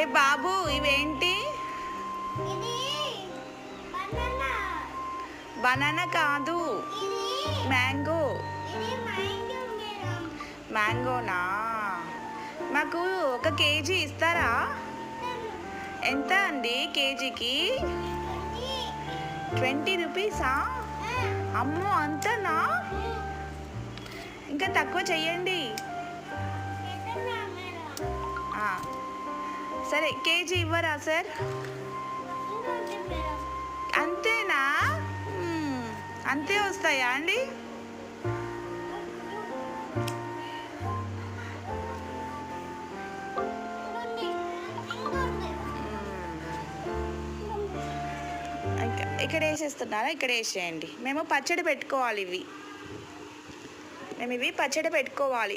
ఏ బాబు ఇవేంటి? బనానా కాదు, మ్యాంగో. మ్యాంగోనా? మాకు 1 కేజీ ఇస్తారా? ఎంత అండి కేజీకి? 20 రూపీసా? అమ్మో అంతనా? ఇంకా తక్కువ చెయ్యండి. సరే కేజీ ఇవ్వరా సార్? అంతేనా? అంతే వస్తాయా అండి? ఇక్కడ వేసేస్తున్నారా? ఇక్కడ వేసేయండి. మేము పచ్చడి పెట్టుకోవాలి ఇవి. మేము ఇవి పచ్చడి పెట్టుకోవాలి.